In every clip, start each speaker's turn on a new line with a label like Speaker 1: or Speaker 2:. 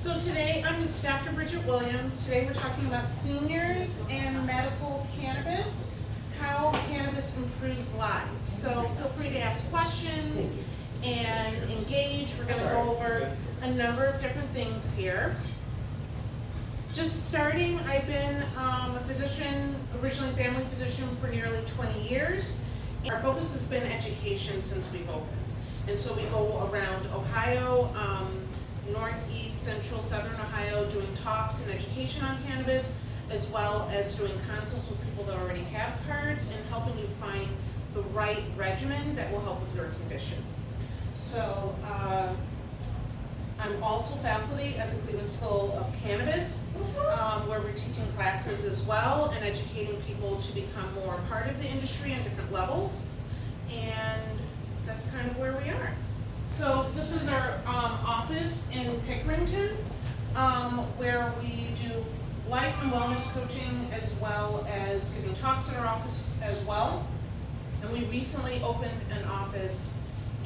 Speaker 1: So today I'm Dr. Bridget Williams. Today we're talking about seniors and medical cannabis, how cannabis improves lives. So feel free to ask questions and engage. We're going to go over a number of different things here. Just starting, I've been a physician, originally family physician for nearly 20 years. Our focus has been education since we've opened. And so we go around Ohio, Northeast, Central, Southern Ohio, doing talks and education on cannabis, as well as doing consults with people that already have cards and helping you find the right regimen that will help with your condition. So I'm also faculty at the Cleveland School of Cannabis, where we're teaching classes as well and educating people to become more part of the industry on different levels. And that's kind of where we are. So this is our office in Pickerington, where we do life and wellness coaching as well as giving talks in our office as well. And we recently opened an office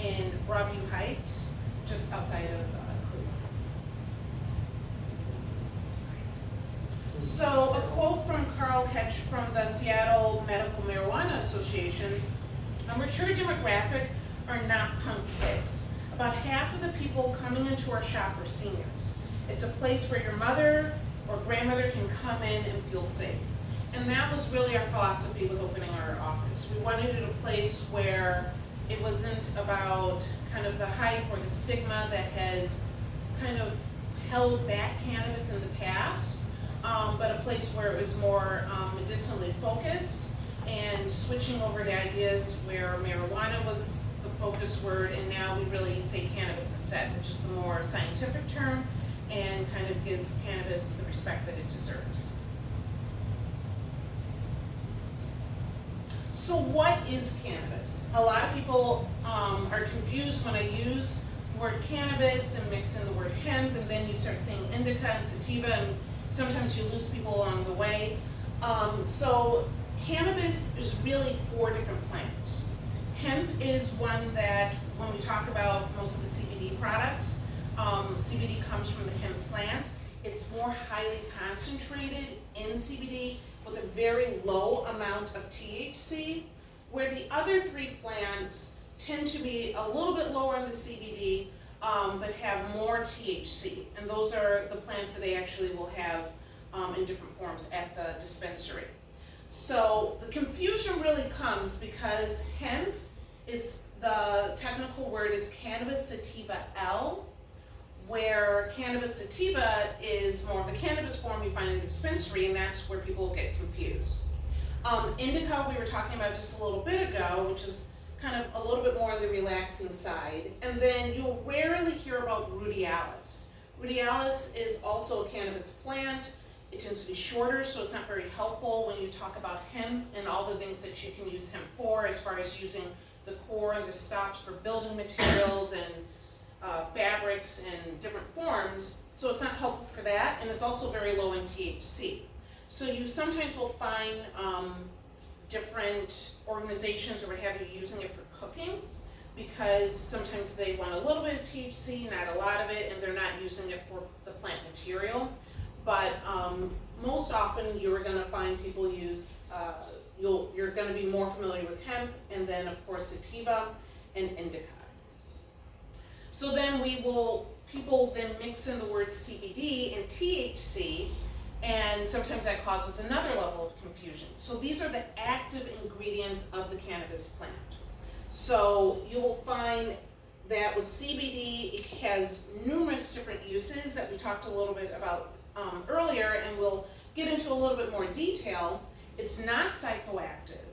Speaker 1: in Broadview Heights, just outside of Cleveland. So a quote from Carl Ketch from the Seattle Medical Marijuana Association: "A mature demographic are not punk kids. About half of the people coming into our shop are seniors. It's a place where your mother or grandmother can come in and feel safe." And that was really our philosophy with opening our office. We wanted it a place where it wasn't about kind of the hype or the stigma that has kind of held back cannabis in the past, but a place where it was more medicinally focused and switching over the ideas where marijuana was the focus word, and now we really say cannabis instead, which is the more scientific term and kind of gives cannabis the respect that it deserves. So what is cannabis? A lot of people are confused when I use the word cannabis and mix in the word hemp, and then you start saying indica and sativa, and sometimes you lose people along the way. So cannabis is really 4 different plants. Hemp is one that, when we talk about most of the CBD products, CBD comes from the hemp plant. It's more highly concentrated in CBD with a very low amount of THC, where the other 3 plants tend to be a little bit lower in the CBD, but have more THC. And those are the plants that they actually will have in different forms at the dispensary. So the confusion really comes because hemp is, the technical word is cannabis sativa L, where cannabis sativa is more of the cannabis form you find in the dispensary, and that's where people get confused. Indica we were talking about just a little bit ago, which is kind of a little bit more on the relaxing side. And then you'll rarely hear about radialis. Radialis is also a cannabis plant. It tends to be shorter, so it's not very helpful when you talk about hemp and all the things that you can use hemp for, as far as using the core and the stalks for building materials and fabrics and different forms. So it's not helpful for that, and it's also very low in THC. So you sometimes will find different organizations or what have you using it for cooking, because sometimes they want a little bit of THC, not a lot of it, and they're not using it for the plant material. But most often you're going to find people use, you're going to be more familiar with hemp, and then of course sativa and indica. So then people then mix in the words CBD and THC, and sometimes that causes another level of confusion. So these are the active ingredients of the cannabis plant. So you will find that with CBD, it has numerous different uses that we talked a little bit about earlier, and we'll get into a little bit more detail. It's not psychoactive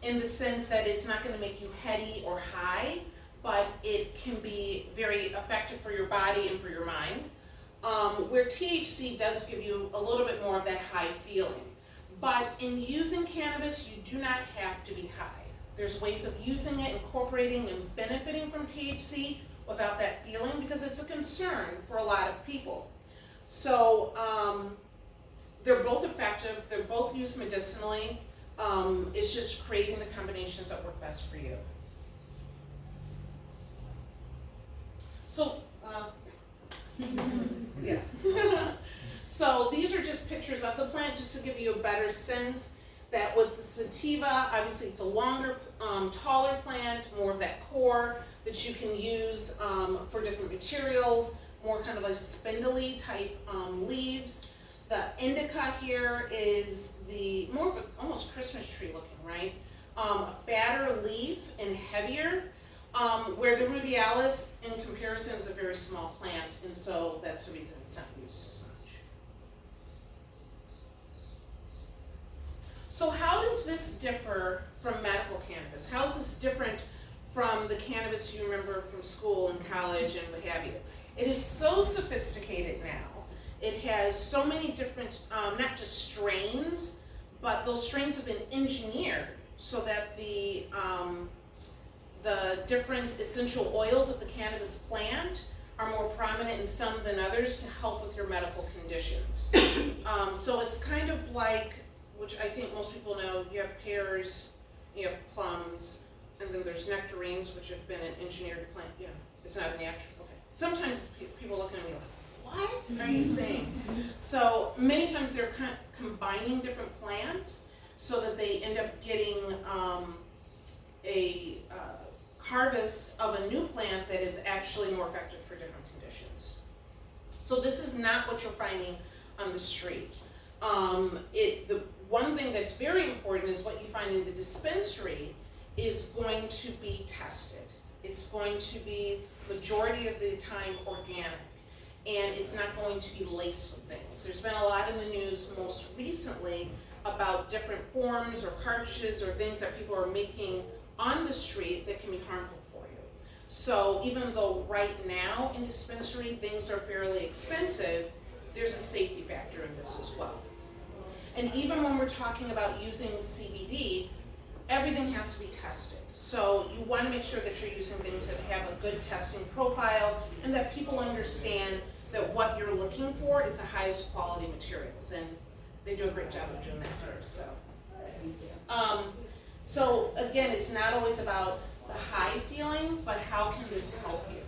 Speaker 1: in the sense that it's not going to make you heady or high, but it can be very effective for your body and for your mind. Where THC does give you a little bit more of that high feeling. But in using cannabis, you do not have to be high. There's ways of using it, incorporating and benefiting from THC without that feeling, because it's a concern for a lot of people. So they're both effective, they're both used medicinally. It's just creating the combinations that work best for you. So Yeah. So these are just pictures of the plant, just to give you a better sense that with the sativa, obviously it's a longer, taller plant, more of that core that you can use for different materials, more kind of like spindly type leaves. The indica here is the more of a almost Christmas tree looking, right? A fatter leaf and heavier, where the radialis in comparison is a very small plant, and so that's the reason it's not used as much. So how does this differ from medical cannabis? How is this different from the cannabis you remember from school and college and what have you? It is so sophisticated now. It has so many different, not just strains, but those strains have been engineered so that the different essential oils of the cannabis plant are more prominent in some than others to help with your medical conditions. So it's kind of like, which I think most people know, you have pears, you have plums, and then there's nectarines, which have been an engineered plant. You know, it's not a natural. Okay. Sometimes people look at me like, what are you saying? So many times they're combining different plants so that they end up getting a harvest of a new plant that is actually more effective for different conditions. So this is not what you're finding on the street. The one thing that's very important is what you find in the dispensary is going to be tested. It's going to be majority of the time organic, and it's not going to be laced with things. There's been a lot in the news most recently about different forms or cartridges or things that people are making on the street that can be harmful for you. So even though right now in dispensary things are fairly expensive, there's a safety factor in this as well. And even when we're talking about using CBD, everything has to be tested. So you want to make sure that you're using things that have a good testing profile and that people understand that what you're looking for is the highest quality materials. And they do a great job of doing that here. So again, it's not always about the high feeling, but how can this help you?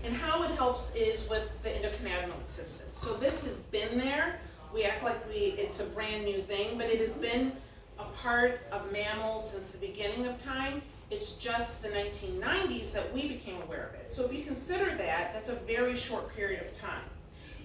Speaker 1: And how it helps is with the endocannabinoid system. So this has been there. We act like it's a brand new thing, but it has been a part of mammals since the beginning of time. It's just the 1990s that we became aware of it. So if you consider that, that's a very short period of time.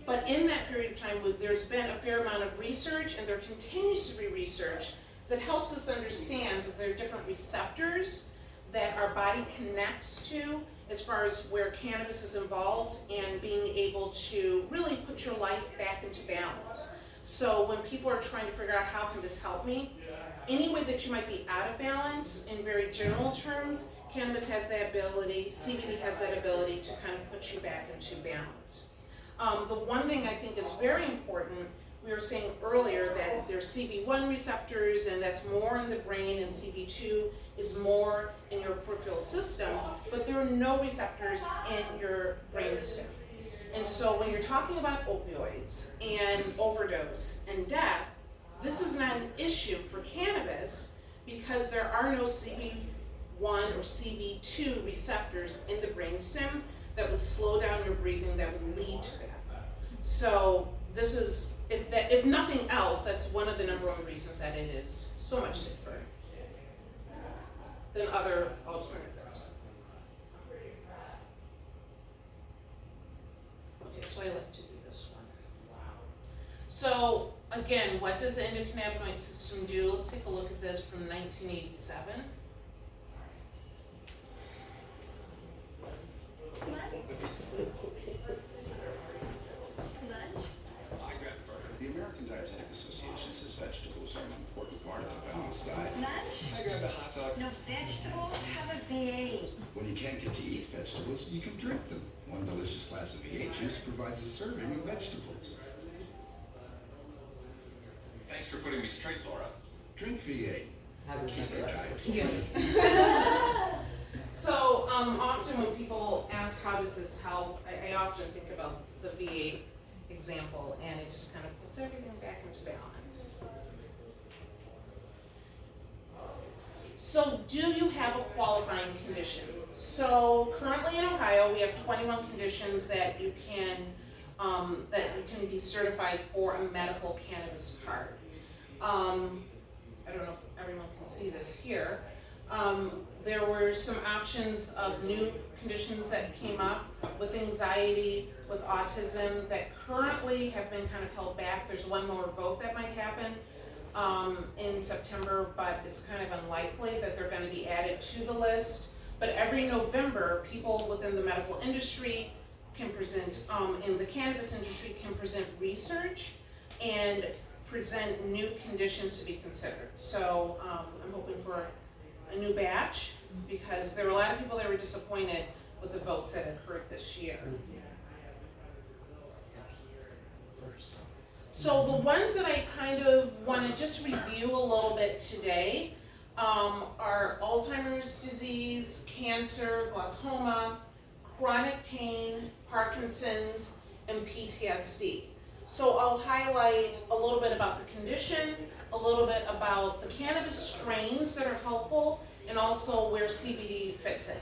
Speaker 1: But in that period of time, there's been a fair amount of research, and there continues to be research that helps us understand that there are different receptors that our body connects to as far as where cannabis is involved and being able to really put your life back into balance. So when people are trying to figure out how can this help me, any way that you might be out of balance in very general terms, cannabis has that ability, CBD has that ability to kind of put you back into balance. The one thing I think is very important, we were saying earlier that there's CB1 receptors and that's more in the brain, and CB2 is more in your peripheral system, but there are no receptors in your brainstem. And so when you're talking about opioids and overdose and death, this is not an issue for cannabis because there are no CB1 or CB2 receptors in the brainstem that would slow down your breathing that would lead to death. So this is, if nothing else, that's one of the number one reasons that it is so much safer than other alternatives. Okay, so I like to do this one. So again, what does the endocannabinoid system do? Let's take a look at this from 1987.
Speaker 2: The American Dietetic Association says vegetables are an important part of a balanced diet.
Speaker 3: Lunch?
Speaker 2: I grabbed a hot dog.
Speaker 3: No vegetables? Have a V8.
Speaker 2: When you can't get to eat vegetables, you can drink them. One delicious glass of V8 juice provides a serving of vegetables.
Speaker 4: Thanks for putting me straight, Laura.
Speaker 2: Drink V8. Keep your diet.
Speaker 1: So often when people ask how does this help, I often think about the V8 example, and it just kind of puts everything back into balance. So do you have a qualifying condition? So currently in Ohio, we have 21 conditions that you can be certified for a medical cannabis card. I don't know if everyone can see this here. There were some options of new conditions that came up with anxiety, with autism, that currently have been kind of held back. There's one more vote that might happen in September, but it's kind of unlikely that they're going to be added to the list. But every November, people within the medical industry can present, in the cannabis industry, can present research and present new conditions to be considered. So I'm hoping for a new batch, because there were a lot of people that were disappointed with the votes that occurred this year. So the ones that I kind of want to just review a little bit today are Alzheimer's disease, cancer, glaucoma, chronic pain, Parkinson's, and PTSD. So I'll highlight a little bit about the condition, a little bit about the cannabis strains that are helpful, and also where CBD fits in.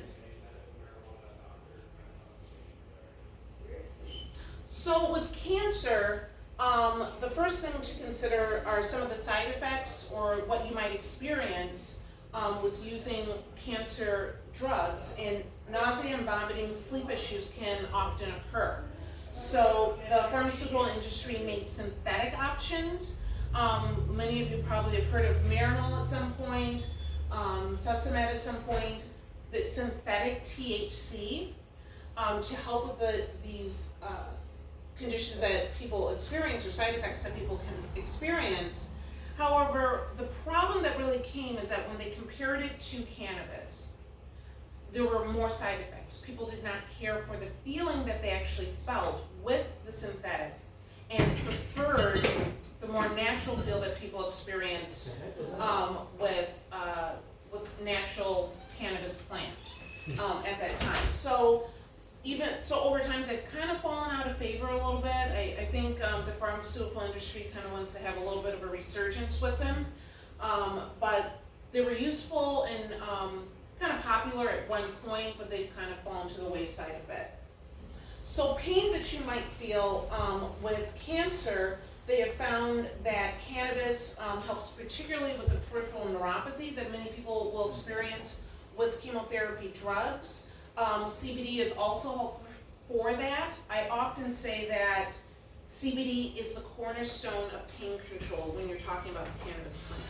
Speaker 1: So with cancer, the first thing to consider are some of the side effects or what you might experience with using cancer drugs, and nausea and vomiting, sleep issues can often occur. So the pharmaceutical industry made synthetic options. Many of you probably have heard of Marinol at some point, Susamet at some point, that synthetic THC to help with these conditions that people experience, or side effects that people can experience. However, the problem that really came is that when they compared it to cannabis, there were more side effects. People did not care for the feeling that they actually felt with the synthetic, and preferred the more natural feel that people experience with natural cannabis plant at that time. So over time, they've kind of fallen out of favor a little bit. I think the pharmaceutical industry kind of wants to have a little bit of a resurgence with them, but they were useful and kind of popular at one point, but they've kind of fallen to the wayside a bit. So pain that you might feel with cancer, they have found that cannabis helps particularly with the peripheral neuropathy that many people will experience with chemotherapy drugs. CBD is also helpful for that. I often say that CBD is the cornerstone of pain control when you're talking about the cannabis plant.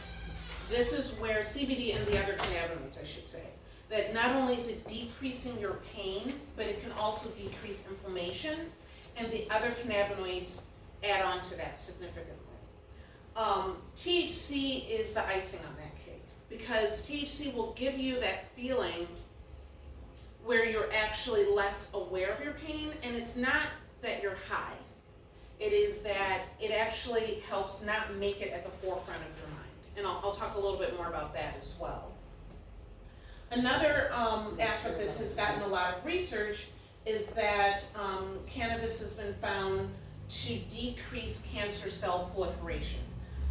Speaker 1: This is where CBD and the other cannabinoids, I should say, that not only is it decreasing your pain, but it can also decrease inflammation, and the other cannabinoids add on to that significantly. THC is the icing on that cake, because THC will give you that feeling where you're actually less aware of your pain, and it's not that you're high. It is that it actually helps not make it at the forefront of your mind. And I'll talk a little bit more about that as well. Another aspect that has gotten a lot of research is that cannabis has been found to decrease cancer cell proliferation.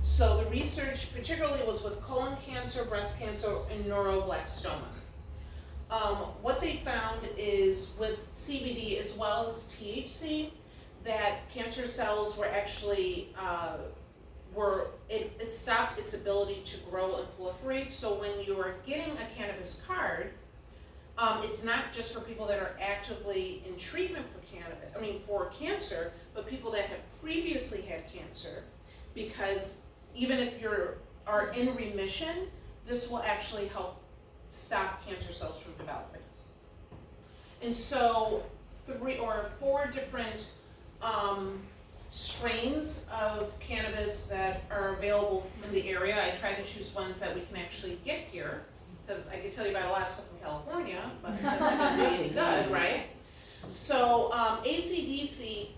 Speaker 1: So the research particularly was with colon cancer, breast cancer, and neuroblastoma. What they found is with CBD as well as THC, that cancer cells were actually, it stopped its ability to grow and proliferate. So when you are getting a cannabis card, it's not just for people that are actively in treatment for cancer, but people that have previously had cancer, because even if you are in remission, this will actually help stop cancer cells from developing. And so 3 or 4 different strains of cannabis that are available in the area. I try to choose ones that we can actually get here, because I could tell you about a lot of stuff in California, but that's not going to be any good, right? So ACDC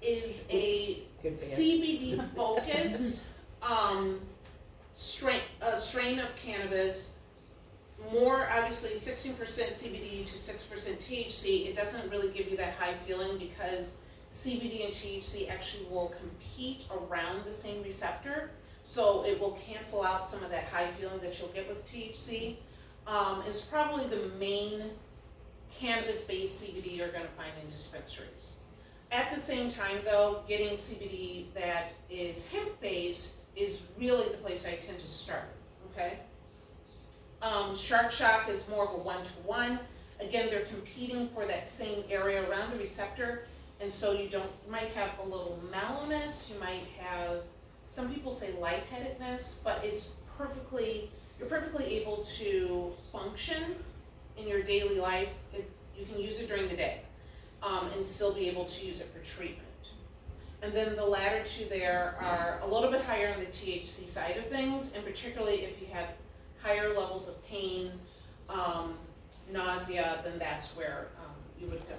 Speaker 1: is a CBD focused strain of cannabis. More obviously 16% CBD to 6% THC. It doesn't really give you that high feeling, because CBD and THC actually will compete around the same receptor, so it will cancel out some of that high feeling that you'll get with THC. is probably the main cannabis-based CBD you're gonna find in dispensaries. At the same time though, getting CBD that is hemp-based is really the place I tend to start, okay? Shark Shock is more of a one-to-one. Again, they're competing for that same area around the receptor, and so you might have a little mellowness, you might have, some people say lightheadedness, but you're perfectly able to function in your daily life. You can use it during the day, and still be able to use it for treatment. And then the latter two there are a little bit higher on the THC side of things, and particularly if you have higher levels of pain, nausea, then that's where you would go.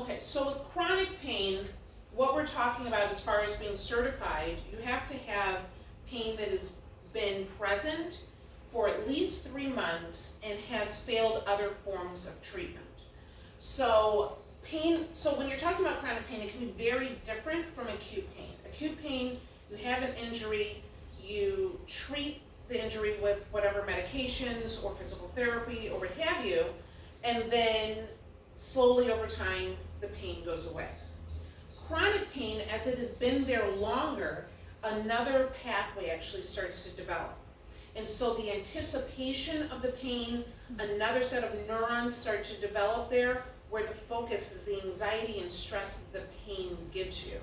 Speaker 1: Okay, so with chronic pain, what we're talking about as far as being certified, you have to have pain that has been present for at least 3 months and has failed other forms of treatment. So when you're talking about chronic pain, it can be very different from acute pain. Acute pain, you have an injury, you treat the injury with whatever medications or physical therapy or what have you, and then slowly over time, the pain goes away. Chronic pain, as it has been there longer, another pathway actually starts to develop. And so the anticipation of the pain, another set of neurons start to develop there, where the focus is the anxiety and stress that the pain gives you.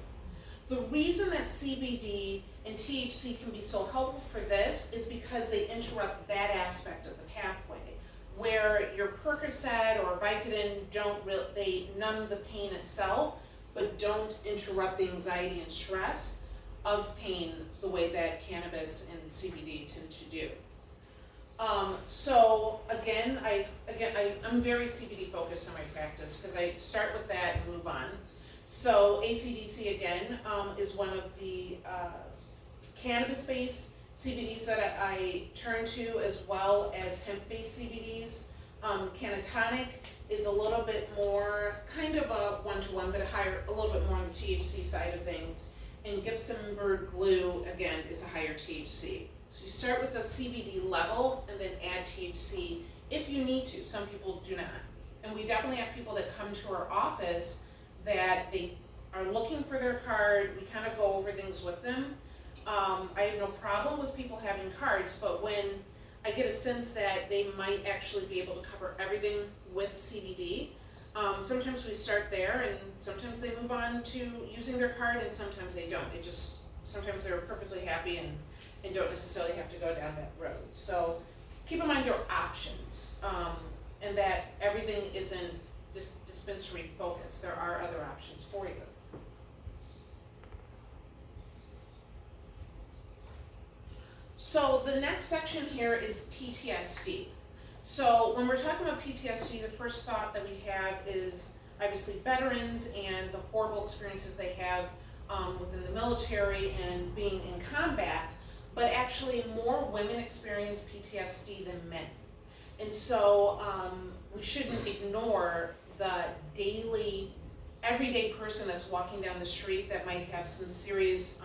Speaker 1: The reason that CBD and THC can be so helpful for this is because they interrupt that aspect of the pathway, where your Percocet or Vicodin they numb the pain itself, but don't interrupt the anxiety and stress of pain the way that cannabis and CBD tend to do. So again, I'm very CBD focused in my practice because I start with that and move on. So ACDC again is one of the cannabis-based CBDs that I turn to, as well as hemp-based CBDs. Canna Talk is a little bit more kind of a one-to-one, but a little bit more on the THC side of things. And Gibson Bird Glue, again, is a higher THC. So you start with a CBD level and then add THC if you need to. Some people do not. And we definitely have people that come to our office that they are looking for their card. We kind of go over things with them. I have no problem with people having cards, but when I get a sense that they might actually be able to cover everything with CBD, sometimes we start there, and sometimes they move on to using their card, and sometimes they don't. Sometimes they're perfectly happy and don't necessarily have to go down that road. So keep in mind there are options, and that everything isn't dispensary focused. There are other options for you. So the next section here is PTSD. So when we're talking about PTSD, the first thought that we have is obviously veterans and the horrible experiences they have within the military and being in combat, but actually more women experience PTSD than men. And so we shouldn't ignore the everyday person that's walking down the street that might have some serious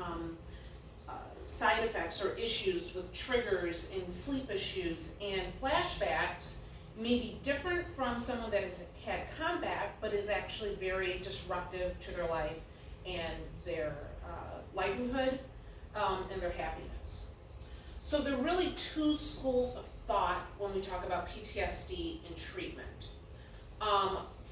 Speaker 1: side effects or issues with triggers and sleep issues, and flashbacks may be different from someone that has had combat but is actually very disruptive to their life and their livelihood and their happiness. So there are really two schools of thought when we talk about PTSD and treatment.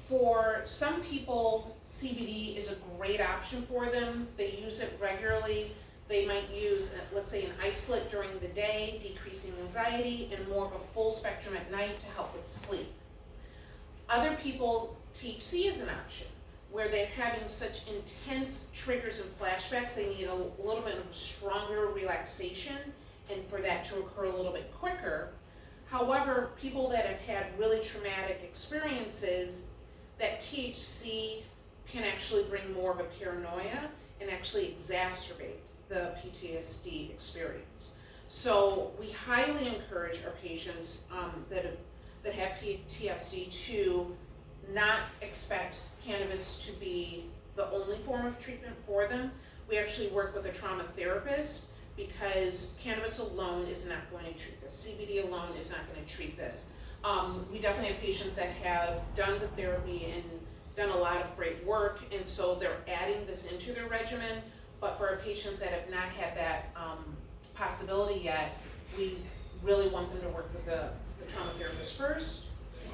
Speaker 1: For some people, CBD is a great option for them. They use it regularly. They might use, let's say, an isolate during the day, decreasing anxiety, and more of a full spectrum at night to help with sleep. Other people, THC is an option, where they're having such intense triggers and flashbacks, they need a little bit of stronger relaxation, and for that to occur a little bit quicker. However, people that have had really traumatic experiences, that THC can actually bring more of a paranoia and actually exacerbate the PTSD experience. So we highly encourage our patients that have PTSD to not expect cannabis to be the only form of treatment for them, we actually work with a trauma therapist because cannabis alone is not going to treat this. CBD alone is not going to treat this. We definitely have patients that have done the therapy and done a lot of great work, and so they're adding this into their regimen. But for our patients that have not had that possibility yet, we really want them to work with the trauma therapist first,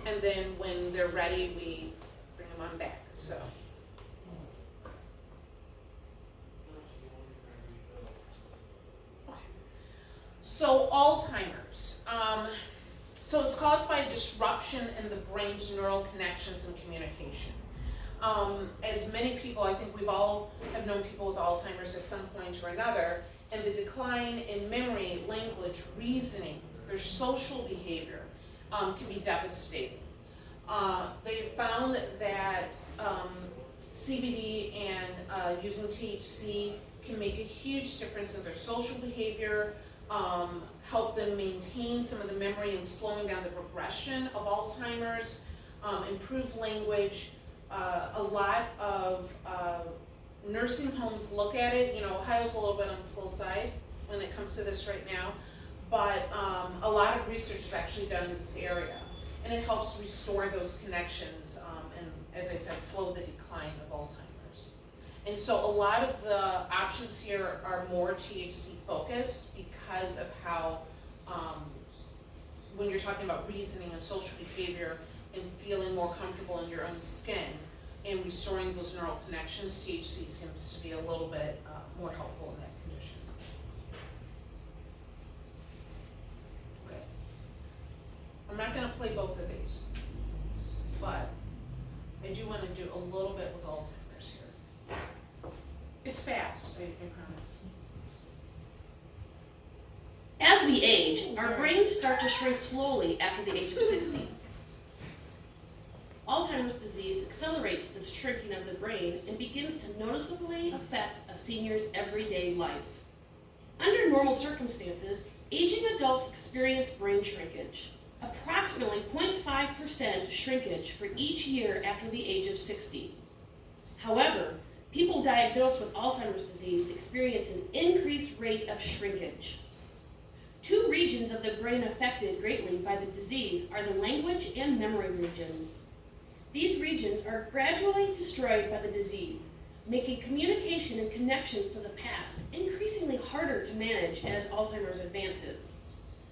Speaker 1: and then when they're ready, we bring them on back. So Alzheimer's. So it's caused by a disruption in the brain's neural connections and communication. As many people, I think we've all have known people with Alzheimer's at some point or another, and the decline in memory, language, reasoning, their social behavior can be devastating. They found that CBD and using THC can make a huge difference in their social behavior, help them maintain some of the memory and slowing down the progression of Alzheimer's, improve language. A lot of nursing homes look at it. You know, Ohio's a little bit on the slow side when it comes to this right now, but a lot of research is actually done in this area, and it helps restore those connections and, as I said, slow the decline of Alzheimer's. And so a lot of the options here are more THC focused because of how, when you're talking about reasoning and social behavior and feeling more comfortable in your own skin and restoring those neural connections, THC seems to be a little bit more helpful in that condition. Okay. I'm not going to play both of these, but I do want to do a little bit with Alzheimer's here. It's fast, I promise.
Speaker 5: As we age, our brains start to shrink slowly after the age of 60. Alzheimer's disease accelerates the shrinking of the brain and begins to noticeably affect a senior's everyday life. Under normal circumstances, aging adults experience brain shrinkage, approximately 0.5% shrinkage for each year after the age of 60. However, people diagnosed with Alzheimer's disease experience an increased rate of shrinkage. Two regions of the brain affected greatly by the disease are the language and memory regions. These regions are gradually destroyed by the disease, making communication and connections to the past increasingly harder to manage as Alzheimer's advances.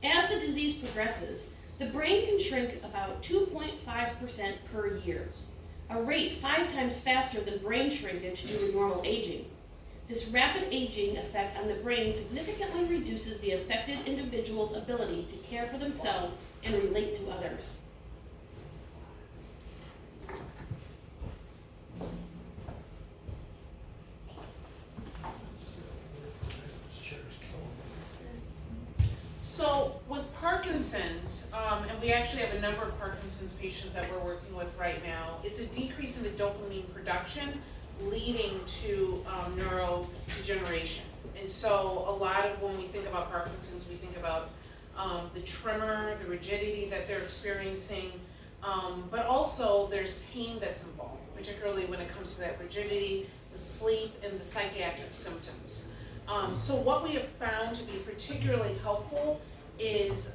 Speaker 5: As the disease progresses, the brain can shrink about 2.5% per year, a rate 5 times faster than brain shrinkage due to normal aging. This rapid aging effect on the brain significantly reduces the affected individual's ability to care for themselves and relate to others.
Speaker 1: So with Parkinson's, and we actually have a number of Parkinson's patients that we're working with right now, it's a decrease in the dopamine production leading to neurodegeneration. And so a lot of when we think about Parkinson's, we think about the tremor, the rigidity that they're experiencing, but also there's pain that's involved, particularly when it comes to that rigidity, the sleep, and the psychiatric symptoms. So what we have found to be particularly helpful is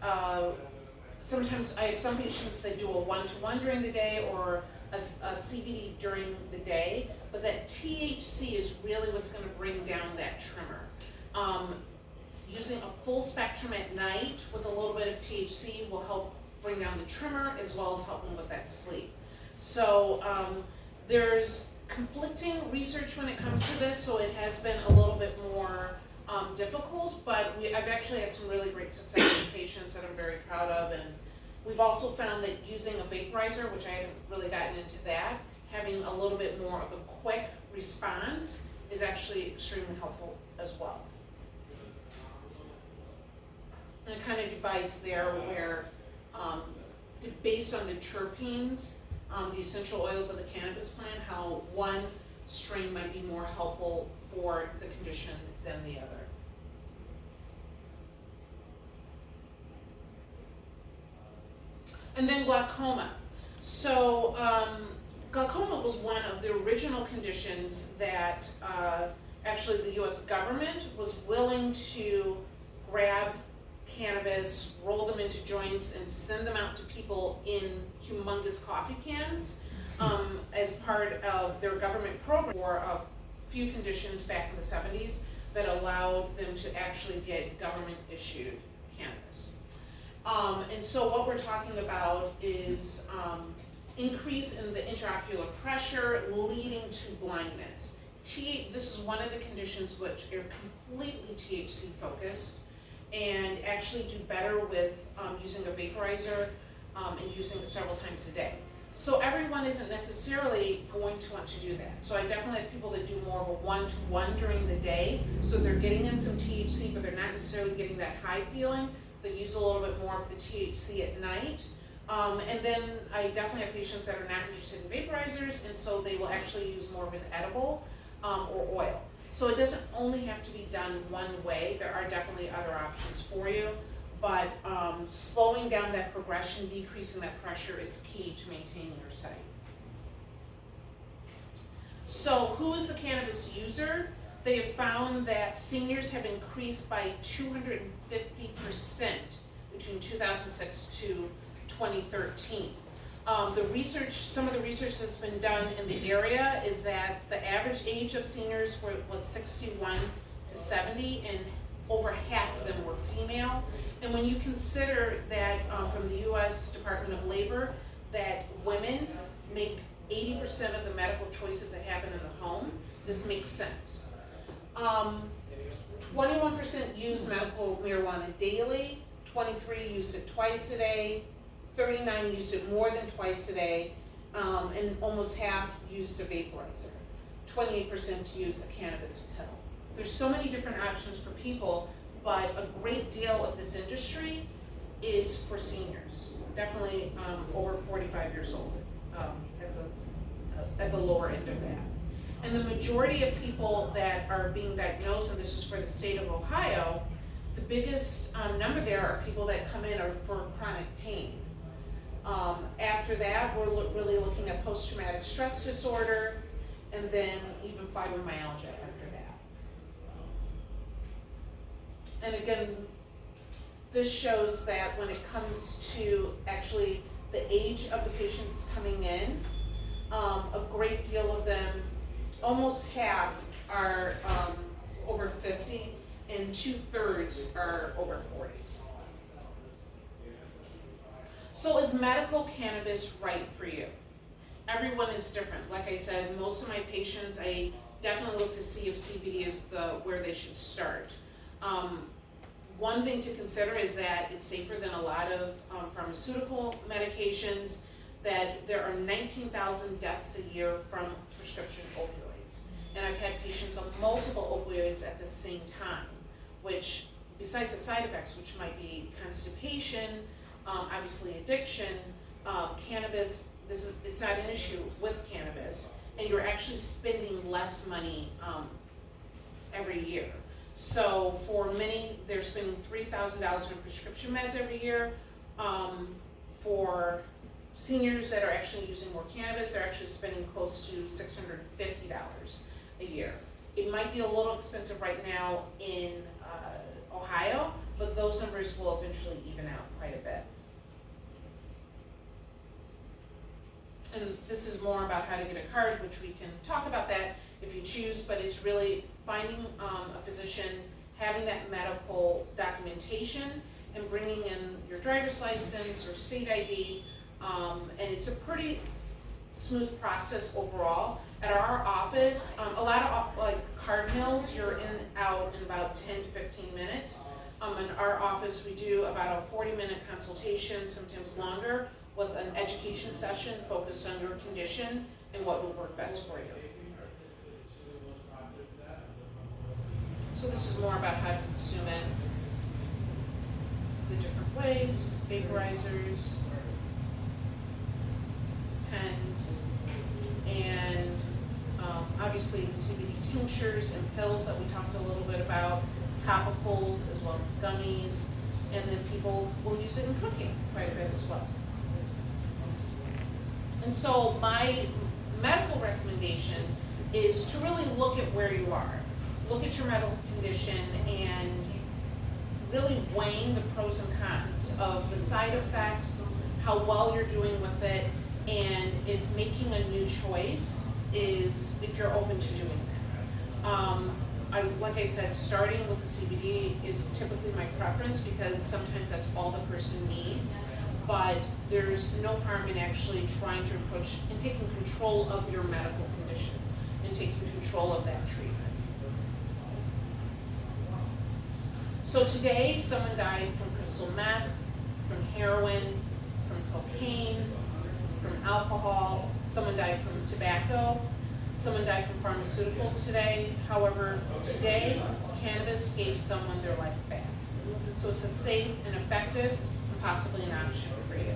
Speaker 1: sometimes I have some patients that do a one-to-one during the day or a CBD during the day, but that THC is really what's going to bring down that tremor. Using a full spectrum at night with a little bit of THC will help bring down the tremor as well as helping with that sleep. So there's conflicting research when it comes to this, so it has been a little bit more difficult, but I've actually had some really great success with patients that I'm very proud of, and we've also found that using a vaporizer, which I haven't really gotten into that, having a little bit more of a quick response is actually extremely helpful as well. And it kind of divides there where, based on the terpenes, the essential oils of the cannabis plant, how one strain might be more helpful for the condition than the other. And then glaucoma. So glaucoma was one of the original conditions that actually the US government was willing to grab cannabis, roll them into joints, and send them out to people in humongous coffee cans as part of their government program for a few conditions back in the 70s that allowed them to actually get government issued cannabis. And so what we're talking about is increase in the intraocular pressure leading to blindness. This is one of the conditions which are completely THC focused and actually do better with using a vaporizer and using it several times a day. So everyone isn't necessarily going to want to do that. So I definitely have people that do more of a one-to-one during the day, so they're getting in some THC, but they're not necessarily getting that high feeling. They use a little bit more of the THC at night. And then I definitely have patients that are not interested in vaporizers, and so they will actually use more of an edible or oil. So it doesn't only have to be done one way. There are definitely other options for you, but slowing down that progression, decreasing that pressure is key to maintaining your sight. So who is the cannabis user? They have found that seniors have increased by 250% between 2006 to 2013. Some of the research that's been done in the area is that the average age of seniors was 61 to 70, and over half of them were female. And when you consider that from the US Department of Labor, that women make 80% of the medical choices that happen in the home, this makes sense. 21% use medical marijuana daily, 23 use it twice a day, 39 used it more than twice a day, and almost half used a vaporizer. 28% use a cannabis pill. There's so many different options for people, but a great deal of this industry is for seniors, definitely over 45 years old at the lower end of that. And the majority of people that are being diagnosed, and this is for the state of Ohio, the biggest number there are people that come in for chronic pain. After that, we're really looking at post-traumatic stress disorder, and then even fibromyalgia after that. And again, this shows that when it comes to actually the age of the patients coming in, a great deal of them, almost half are over 50, and 2/3 are over 40. So is medical cannabis right for you? Everyone is different. Like I said, most of my patients, I definitely look to see if CBD is where they should start. One thing to consider is that it's safer than a lot of pharmaceutical medications, that there are 19,000 deaths a year from prescription opioids. And I've had patients on multiple opioids at the same time, which, besides the side effects, which might be constipation, obviously addiction, cannabis, it's not an issue with cannabis, and you're actually spending less money every year. So for many, they're spending $3,000 on prescription meds every year. For seniors that are actually using more cannabis, they're actually spending close to $650 a year. It might be a little expensive right now in Ohio, but those numbers will eventually even out quite a bit. And this is more about how to get a card, which we can talk about that if you choose, but it's really finding a physician, having that medical documentation, and bringing in your driver's license or state ID, and it's a pretty smooth process overall. At our office, a lot of like card mills, you're in out in about 10 to 15 minutes. In our office, we do about a 40-minute consultation, sometimes longer, with an education session focused on your condition and what will work best for you. So this is more about how to consume it, the different ways, vaporizers, pens, and obviously the CBD tinctures and pills that we talked a little bit about, topicals as well as gummies, and then people will use it in cooking quite a bit as well. And so my medical recommendation is to really look at where you are. look at your medical condition and really weighing the pros and cons of the side effects, how well you're doing with it, and if making a new choice is, if you're open to doing that. Like I said, starting with the CBD is typically my preference because sometimes that's all the person needs, but there's no harm in actually trying to approach and taking control of your medical condition and taking control of that treatment. So today, someone died from crystal meth, from heroin, from cocaine, from alcohol, someone died from tobacco, someone died from pharmaceuticals today. However, today, cannabis gave someone their life back. So it's a safe and effective and possibly an option for you.